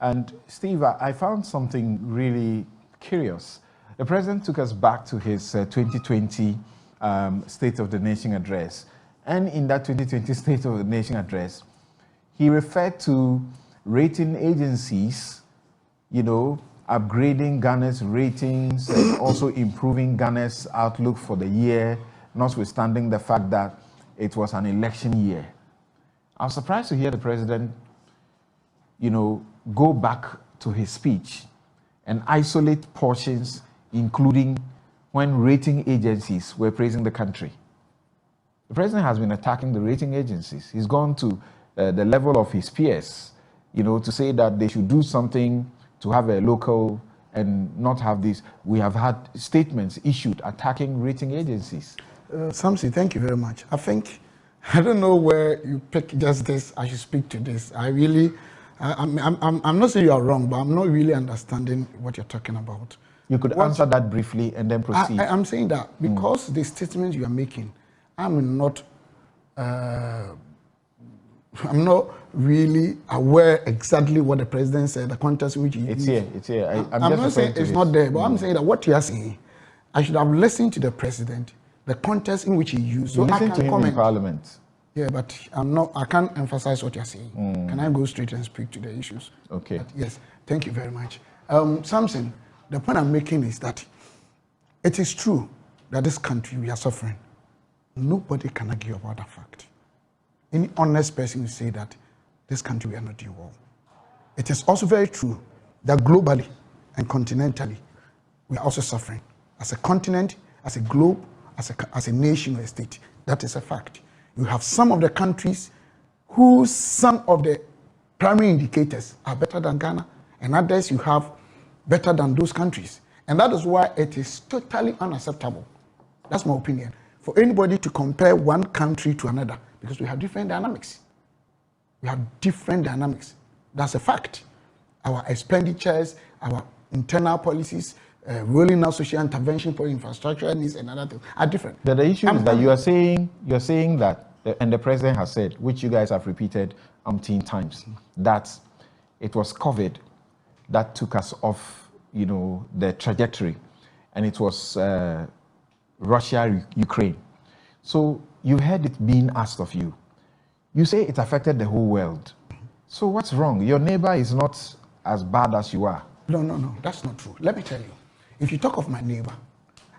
And Steve, I found something really curious. The president took us back to his 2020 State of the Nation address. And in that 2020 State of the Nation address, he referred to rating agencies, you know, upgrading Ghana's ratings and also improving Ghana's outlook for the year, notwithstanding the fact that it was an election year. I was surprised to hear the president, you know, go back to his speech and isolate portions, including when rating agencies were praising the country. The president has been attacking the rating agencies. He's gone to the level of his peers, you know, to say that they should do something to have a local and not have this. We have had statements issued attacking rating agencies. Samson, thank you very much. I don't know where you pick just this, I should speak to this. I'm not saying you are wrong, but I'm not really understanding what you're talking about. You could answer that briefly and then proceed. I'm saying that because the statements you are making, I'm not really aware exactly what the president said, the context in which he It's here. I'm not saying it's not there, but I'm saying that what you are saying, I should have listened to the president, the context in which he used. So I can to him comment in Parliament. Yeah, but I can't emphasize what you're saying. Can I go straight and speak to the issues? Okay. Yes, thank you very much. Samson, the point I'm making is that it is true that this country, we are suffering. Nobody can argue about that fact. Any honest person will say that this country, we are not doing well. It is also very true that globally and continentally, we are also suffering. As a continent, as a globe, as a nation or a state, that is a fact. You have some of the countries whose some of the primary indicators are better than Ghana, and others you have better than those countries. And that is why it is totally unacceptable. That's my opinion. For anybody to compare one country to another, because we have different dynamics. We have different dynamics. That's a fact. Our expenditures, our internal policies, rolling out social intervention for infrastructure needs and other things are different. The issue is that you're saying that, and the president has said, which you guys have repeated umpteen times, that it was COVID that took us off, you know, the trajectory, and it was Russia, Ukraine. So you heard it being asked of you. You say it affected the whole world. So what's wrong? Your neighbor is not as bad as you are. No, that's not true. Let me tell you. If you talk of my neighbor,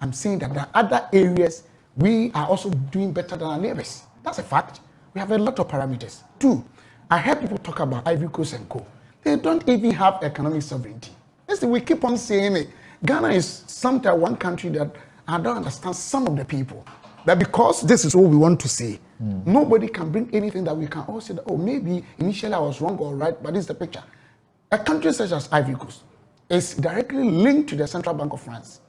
I'm saying that there are other areas we are also doing better than our neighbors. That's a fact. We have a lot of parameters. Two, I heard people talk about Ivory Coast and Co. They don't even have economic sovereignty. Listen, we keep on saying it. Ghana is sometimes one country that I don't understand some of the people. That because this is what we want to say, nobody can bring anything that we can all say that, oh, maybe initially I was wrong or right, but this is the picture. A country such as Ivory Coast is directly linked to the Central Bank of France.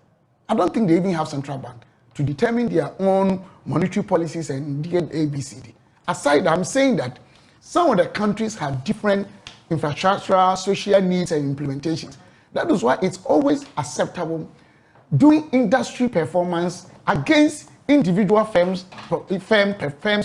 I don't think they even have central bank to determine their own monetary policies and ABCD. Aside, I'm saying that some of the countries have different infrastructural, social needs and implementations. That is why it's always acceptable doing industry performance against individual firms'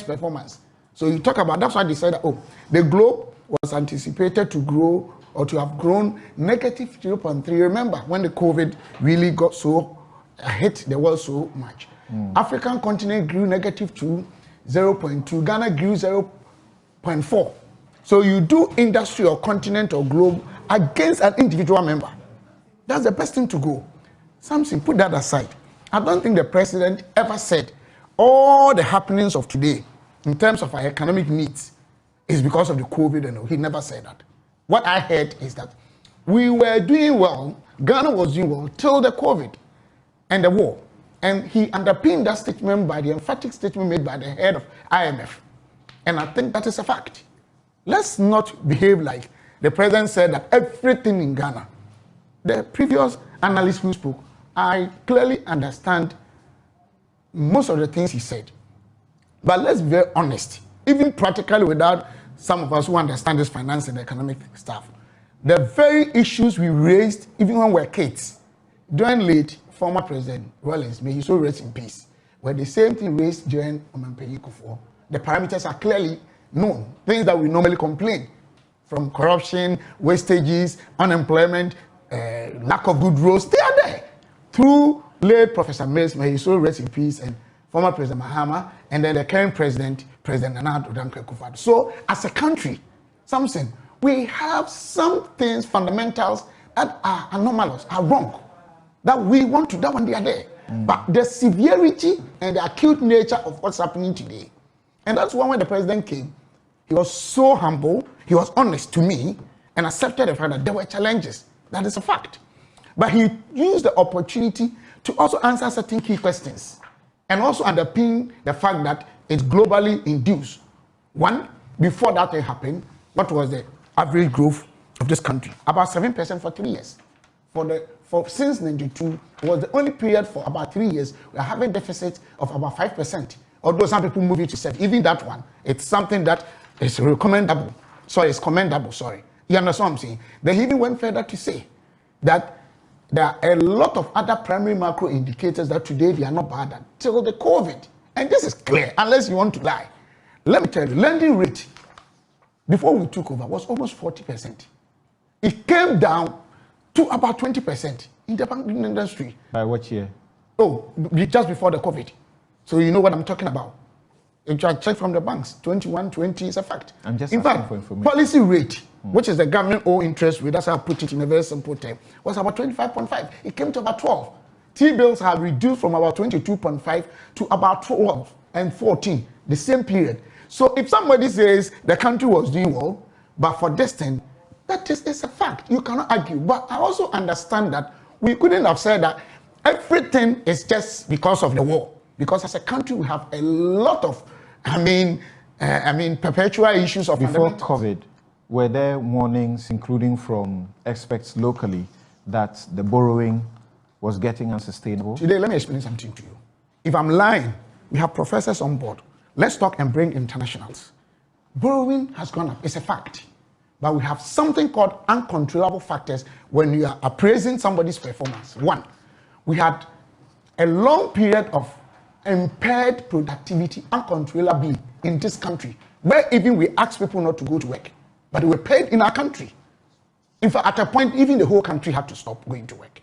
performance. So you talk about, that's why they said that, oh, the globe was anticipated to grow or to have grown negative 0.3. Remember when the COVID really got so hit the world so much. African continent grew negative to 0.2. Ghana grew 0.4. So you do industry or continent or globe against an individual member. That's the best thing to go. Something, put that aside. I don't think the president ever said all the happenings of today in terms of our economic needs is because of the COVID, and he never said that. What I heard is that we were doing well, Ghana was doing well till the COVID and the war. And he underpinned that statement by the emphatic statement made by the head of IMF. And I think that is a fact. Let's not behave like the president said that everything in Ghana. The previous analyst who spoke, I clearly understand most of the things he said. But let's be very honest, even practically without some of us who understand this finance and economic stuff, the very issues we raised, even when we were kids, during late former President Rawlings, may he so rest in peace, were the same thing raised during Omanpenyi Kufuor. The parameters are clearly known, things that we normally complain. from corruption, wastages, unemployment, lack of good roads. They are there. Through late Professor Mills, may he so rest in peace, and former President Mahama, and then the current President Nana Akufo-Addo. So, as a country, Samson, we have some things, fundamentals that are anomalous, are wrong, that we want to, that one they are there. But the severity and the acute nature of what's happening today, and that's why when the president came, he was so humble, he was honest to me, and accepted the fact that there were challenges. That is a fact. But he used the opportunity to also answer certain key questions, and also underpin the fact that it's globally induced. One, before that thing happened, what was the average growth of this country? About 7% for 3 years. Since 92 was the only period for about 3 years we are having deficit of about 5%. Although some people move it to 7, even that one, it's something that is recommendable. Sorry, it's commendable. Sorry, you understand what I'm saying? They even went further to say that there are a lot of other primary macro indicators that today they are not bad until the COVID. And this is clear, unless you want to lie. Let me tell you, lending rate before we took over was almost 40%. It came down to about 20% in the banking industry. By what year? Oh, just before the COVID. So you know what I'm talking about. If you check from the banks, 21, 20 is a fact. I'm just in fact, for information. Policy rate, which is the government own interest rate, that's how I put it in a very simple term, was about 25.5. It came to about 12. T-bills have reduced from about 22.5 to about 12 and 14, the same period. So if somebody says the country was doing well, but for this thing, that is a fact. You cannot argue. But I also understand that we couldn't have said that everything is just because of the war. Because as a country, we have a lot of, perpetual issues of before COVID. Were there warnings, including from experts locally, that the borrowing was getting unsustainable? Today, let me explain something to you. If I'm lying, we have professors on board. Let's talk and bring internationals. Borrowing has gone up. It's a fact. But we have something called uncontrollable factors when you are appraising somebody's performance. One, we had a long period of impaired productivity uncontrollably in this country, where even we asked people not to go to work, but they were paid in our country. In fact, at a point, even the whole country had to stop going to work.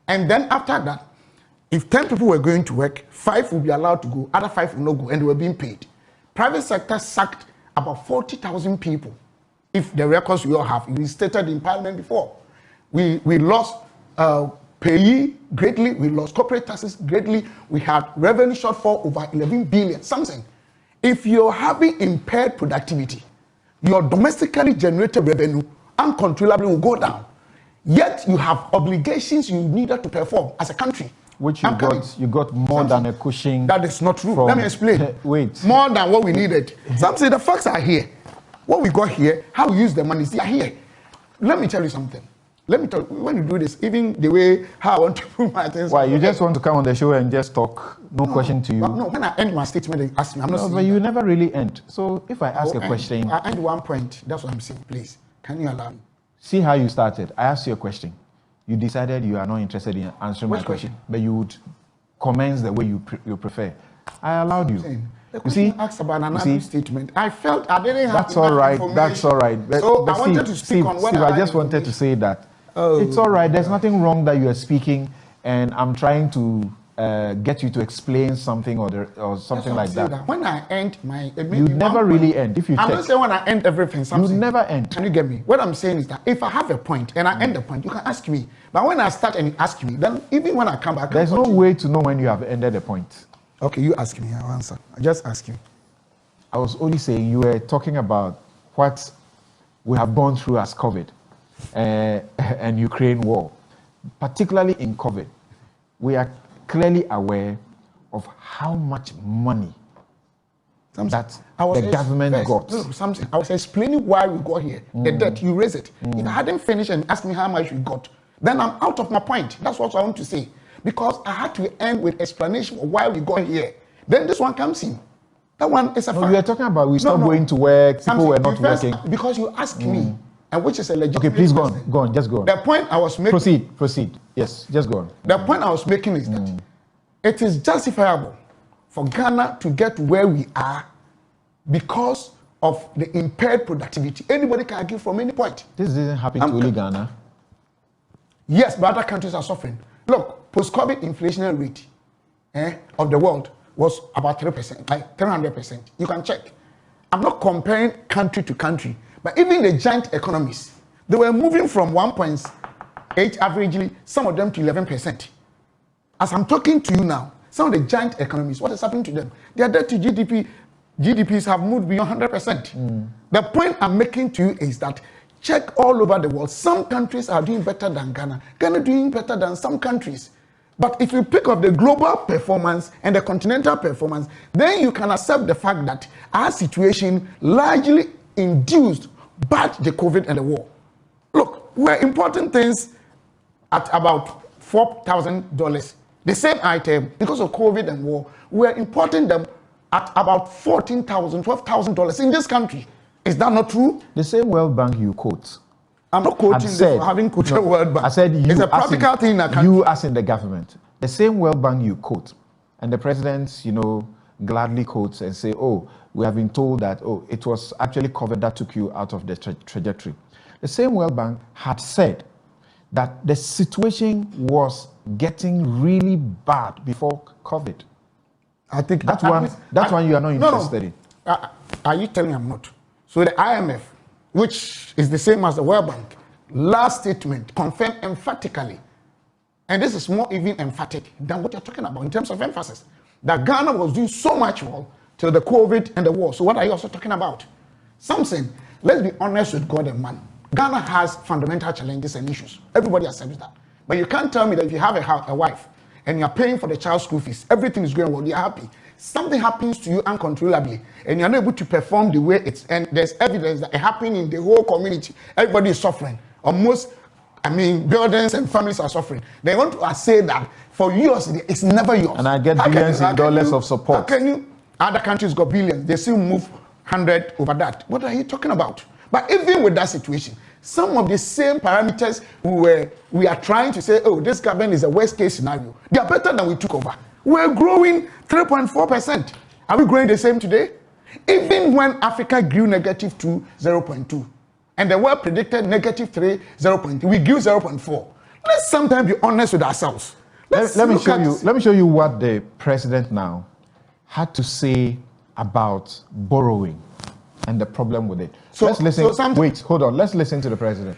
And then after that, if 10 people were going to work, 5 would be allowed to go, other 5 would not go, and they were being paid. Private sector sacked about 40,000 people. If the records we all have, we stated in Parliament before, we lost payee greatly, we lost corporate taxes greatly, we had revenue shortfall over 11 billion, something. If you're having impaired productivity, your domestically generated revenue uncontrollably will go down. Yet you have obligations you needed to perform as a country. Which you got more than a cushion. That is not true. Let me explain. Wait. More than what we needed. Some say the facts are here. What we got here, how we use the money, they are here. Let me tell you something. Let me tell you, when you do this, even the way how I want to put my things. Why, you just want to come on the show and just talk, no question to you? No, when I end my statement, they ask me, I'm not saying but that. you never really end. So if I ask a question... I end 1 point, that's what I'm saying, please. Can you allow me? See how you started. I asked you a question. You decided you are not interested in answering my question, but you would commence the way you prefer. I allowed you. The question asked about another statement. I felt I didn't have that's all right. That's all right. So I wanted to speak on what I just wanted to say that it's all right. There's nothing wrong that you are speaking, and I'm trying to get you to explain something or something like that. When I end my, you never really end. If you I'm not saying when I end everything. You never end. Can you get me? What I'm saying is that if I have a point and I end the point, you can ask me. But when I start and you ask me, then even when I come back, there's no way to know when you have ended a point. Okay, you ask me, I'll answer. I just ask you. I was only saying you were talking about what we have gone through as COVID and Ukraine war. Particularly in COVID, we are clearly aware of how much money that the government got. Something. I was explaining why we got here. The debt, you raise it. If I hadn't finished and asked me how much we got, then I'm out of my point. That's what I want to say. Because I had to end with explanation of why we got here. Then this one comes in. That one is a fact. We are talking about we stopped going to work, people were not working. Because you asked me, and which is a legitimate. Okay, please go on, just go on. The point I was making. Proceed. Yes, just go on. The point I was making is that it is justifiable for Ghana to get where we are because of the impaired productivity. Anybody can argue from any point. This didn't happen to only Ghana. Yes, but other countries are suffering. Look, post-COVID inflationary rate of the world was about 3%, like 300%. You can check. I'm not comparing country to country, but even the giant economies, they were moving from 1.8 averagely, some of them to 11%. As I'm talking to you now, some of the giant economies, what is happening to them? Their debt to GDPs have moved beyond 100%. The point I'm making to you is that check all over the world. Some countries are doing better than Ghana. Ghana doing better than some countries. But if you pick up the global performance and the continental performance, then you can accept the fact that our situation largely induced by the COVID and the war. Look, we're importing things at about $4,000. The same item, because of COVID and war, we're importing them at about $14,000, $12,000 in this country. Is that not true? The same World Bank you quote. I'm not quoting this for having quoted World Bank. I said you. It's a practical thing in a country. You as in the government. The same World Bank you quote. And the president, gladly quotes and say, oh, we have been told that, oh, it was actually COVID that took you out of the trajectory. The same World Bank had said that the situation was getting really bad before COVID. I think that's one you are not interested in. Are you telling me I'm not? So the IMF, which is the same as the World Bank, last statement confirmed emphatically, and this is more even emphatic than what you're talking about in terms of emphasis, that Ghana was doing so much well till the COVID and the war. So what are you also talking about? Something, let's be honest with God and man. Ghana has fundamental challenges and issues. Everybody accepts that. But you can't tell me that if you have a wife and you're paying for the child's school fees, everything is going well, you're happy. Something happens to you uncontrollably and you're not able to perform the way it's, and there's evidence that it happened in the whole community. Everybody is suffering. Buildings and families are suffering. They want to say that for yours, it's never yours. And I get billions in dollars of support. How can you? Other countries got billions. They still move 100 over that. What are you talking about? But even with that situation, some of the same parameters we are trying to say, oh, this government is a worst case scenario. They are better than we took over. We're growing 3.4%. Are we growing the same today? Even when Africa grew negative 2, 0.2, and the world predicted negative 3, 0.3, we grew 0.4. Let's sometimes be honest with ourselves. Let me show you what the president now had to say about borrowing and the problem with it. Let's listen. Wait, hold on. Let's listen to the president.